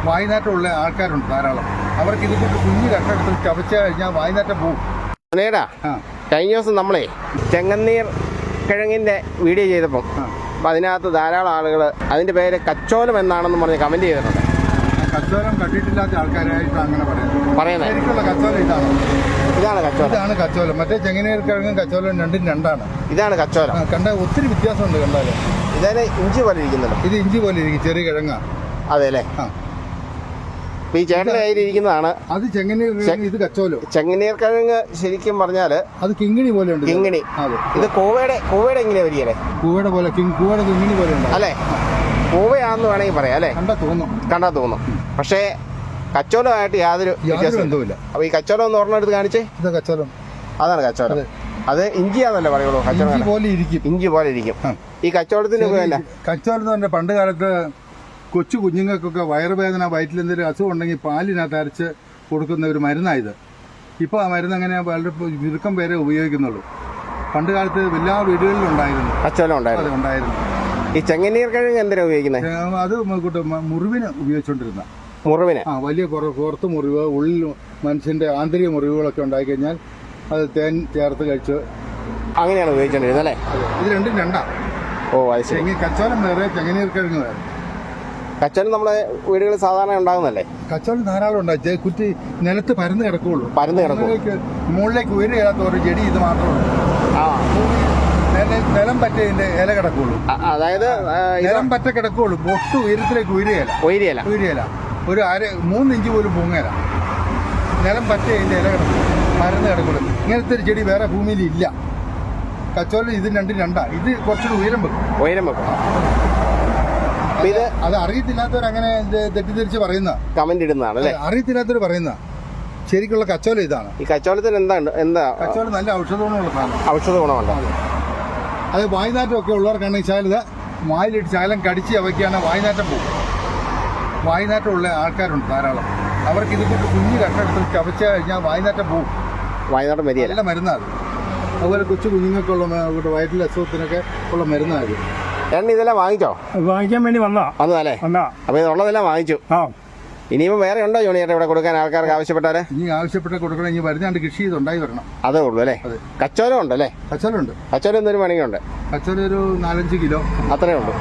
വായുനാറ്റമുള്ള ആൾക്കാരുണ്ട് ധാരാളം. അവർക്ക് ഇതുകൊണ്ട് കുഞ്ഞു കട്ടെടുത്ത് ചവച്ച് കഴിഞ്ഞാൽ വായുനാറ്റം പോകും. കഴിഞ്ഞ ദിവസം നമ്മളെ ചെങ്ങന്നീർ കിഴങ്ങിൻ്റെ വീഡിയോ ചെയ്തപ്പം അപ്പം അതിനകത്ത് ധാരാളം ആളുകൾ അതിൻ്റെ പേര് കച്ചോലം എന്നാണെന്ന് പറഞ്ഞ് കമൻറ്റ് ചെയ്തിട്ടുണ്ട്. കച്ചോലം കണ്ടിട്ടില്ലാത്ത ആൾക്കാരായിട്ട് അങ്ങനെ പറയുന്നത്. ശരിക്കുള്ള കച്ചോലം ഇതാണ് കച്ചോലം. ഇതാണ് കച്ചോലം. മറ്റേ ചെങ്ങന്നീർ കിഴങ്ങും കച്ചോലം രണ്ടും രണ്ടാണ്. ഇതാണ് കച്ചോലം. കണ്ട ഒത്തിരി വ്യത്യാസമുണ്ട് കണ്ടാല്. ഇതേ ഇഞ്ചി പോലെ ഇരിക്കുന്നുണ്ട്. ഇത് ഇഞ്ചി പോലെ ഇരിക്കും, ചെറിയ കിഴങ്ങാ. അതെ അല്ലേ? ഈ ചേട്ടൻ്റെ കയ്യിലിരിക്കുന്നതാണ് അത് ചെങ്ങന്നീർ കിഴങ്ങ്, ഇത് കച്ചോലം. ചെങ്ങന്നീർ കിഴങ്ങ് ശരിക്കും പറഞ്ഞാൽ അത് കിങ്ങിണി പോലെ ഉണ്ട്. കിങ്ങിണി. ഇത് കൂവയുടെ എങ്ങനെയാ വരികയല്ലേ? കൂവയുടെ പോലെ കൂവയുടെ കിങ്ങിണി പോലെ ഉണ്ട് അല്ലേ? കൂവയാണെന്ന് വേണമെങ്കിൽ പറയാം അല്ലേ? കണ്ടാ തോന്നും. പക്ഷേ കച്ചോലമായിട്ട് യാതൊരു ബന്ധവുമില്ല. അപ്പൊ ഈ കച്ചോലം എന്ന് പറഞ്ഞെടുത്ത് കാണിച്ചേ. ഇത് കച്ചോലം. അതാണ് കച്ചോലം. അത് ഇഞ്ചിയാന്നല്ലേ പറയുള്ളൂ. ഇഞ്ചി പോലെ ഇരിക്കും. ഈ കച്ചവടത്തിന് കച്ചവടം തന്നെ പണ്ട് കാലത്ത് കൊച്ചു കുഞ്ഞുങ്ങൾക്കൊക്കെ വയറുവേദന, വയറ്റിൽ എന്തെങ്കിലും അസുഖം ഉണ്ടെങ്കിൽ പാലിനകത്ത് അരച്ച് കൊടുക്കുന്ന ഒരു മരുന്നായത്. ഇപ്പോൾ ആ മരുന്ന് അങ്ങനെ വളരെ ചുരുക്കം പേരെ ഉപയോഗിക്കുന്നുള്ളൂ. പണ്ട് കാലത്ത് എല്ലാ വീടുകളിലും ഉണ്ടായിരുന്നു. കച്ചവടം ഉണ്ടായിരുന്നു. ഈ ചെങ്ങന്നീർ കിഴങ്ങ് എന്തിനാ ഉപയോഗിക്കുന്നത്? അത് മുറിവിന് ഉപയോഗിച്ചുകൊണ്ടിരുന്ന. മുറിവിന്? വലിയ പുറത്ത് മുറിവ്, ഉള്ളിൽ മനുഷ്യന്റെ ആന്തരിക മുറിവുകളൊക്കെ ഉണ്ടായിക്കഴിഞ്ഞാൽ അത് തേൻ ചേർത്ത് കഴിച്ച് അങ്ങനെയാണ് ഉപയോഗിച്ചോണ്ടിരുന്നത് അല്ലേ? ഇത് രണ്ടും രണ്ടാ. അത് ശരി. കച്ചോലം വേറെ, ചെങ്ങന്നീർ കിഴങ്ങ് വേറെ. കച്ചോലം നമ്മളെ വീടുകളിൽ സാധാരണ ഉണ്ടാകുന്നല്ലേ? കച്ചോലം ധാരാളം ഉണ്ടായി. കുറ്റി നിലത്ത് പരന്ന് കിടക്കുള്ളൂ. മുകളിലേക്ക് ഉയരുകയാത്ത ഒരു ചെടി ഇത് മാത്രമേ നിലം പറ്റതിന്റെ ഇല കിടക്കുള്ളൂ. അതായത് നിലം പറ്റ കിടക്കുള്ളൂ. ഒട്ടും ഉയരത്തിലേക്ക് ഉയരുകയല്ല. ഒരു 3 ഇഞ്ച് പോലും പൊങ്ങല. നിലം പറ്റതിന്റെ ഇല കിടക്കും, പരന്ന് കിടക്കുള്ളൂ. ഇങ്ങനത്തെ ഒരു ചെടി വേറെ ഭൂമിയിൽ ഇല്ല. കച്ചോലം ഇത് രണ്ടും രണ്ടാ. ഇത് കുറച്ചുകൂടി ഉയരം വെക്കും. അത് അറിയത്തില്ലാത്തവരങ്ങനെ തെറ്റിദ്ധരിച്ച് പറയുന്ന കമന്റ് ഇടുന്നതാണ്. അറിയത്തില്ലാത്തവർ പറയുന്ന ശരിക്കുള്ള കച്ചോലം ഇതാണ്. ഈ കച്ചോലത്തിന് എന്താ കച്ചോലം നല്ല ഔഷധ ഗുണമുണ്ട്. അത് വായുനാറ്റം ഒക്കെ ഉള്ളവർക്കാണെങ്കിൽ ശാലത വായിലിട്ട് ശാലം കടിച്ച് അവയ്ക്കാണ് വായുനാറ്റം പോകും. വായുനാറ്റമുള്ള ആൾക്കാരുണ്ട് ധാരാളം. അവർക്ക് ഇതുകൊണ്ട് കുഞ്ഞു കട്ടെടുത്ത് ചവച്ച് കഴിഞ്ഞാൽ വായുനാറ്റം പോകും. വായുനാറ്റം നല്ല മരുന്നാണ്. അതുപോലെ കൊച്ചു കുഞ്ഞുങ്ങൾക്കുള്ള വയറ്റിലെ അസുഖത്തിനൊക്കെ ഉള്ള മരുന്നാണ്. ഇതെല്ലാം വാങ്ങിക്കാൻ വേണ്ടി വന്നതല്ലേ? അപ്പൊ ഇതുള്ളതെല്ലാം വാങ്ങിച്ചു. ഇനിയിപ്പോ വേറെ ഉണ്ടോ ജോണിയേട്ട ഇവിടെ കൊടുക്കാൻ ആൾക്കാർക്ക് ആവശ്യപ്പെട്ടാല്? ഇനി ആവശ്യപ്പെട്ട കൊടുക്കണം. ഇനി വരുന്നാണ്ട് കൃഷി ചെയ്തുണ്ടായി വരണം. അതേ ഉള്ളൂ അല്ലേ? കച്ചോലം ഉണ്ടല്ലേ? കച്ചോലം ഉണ്ട്. കച്ചോലം എന്തൊരു മണിക്കുണ്ട്? കച്ചോലം ഒരു 4-5 കിലോ അത്രേ ഉള്ളൂ.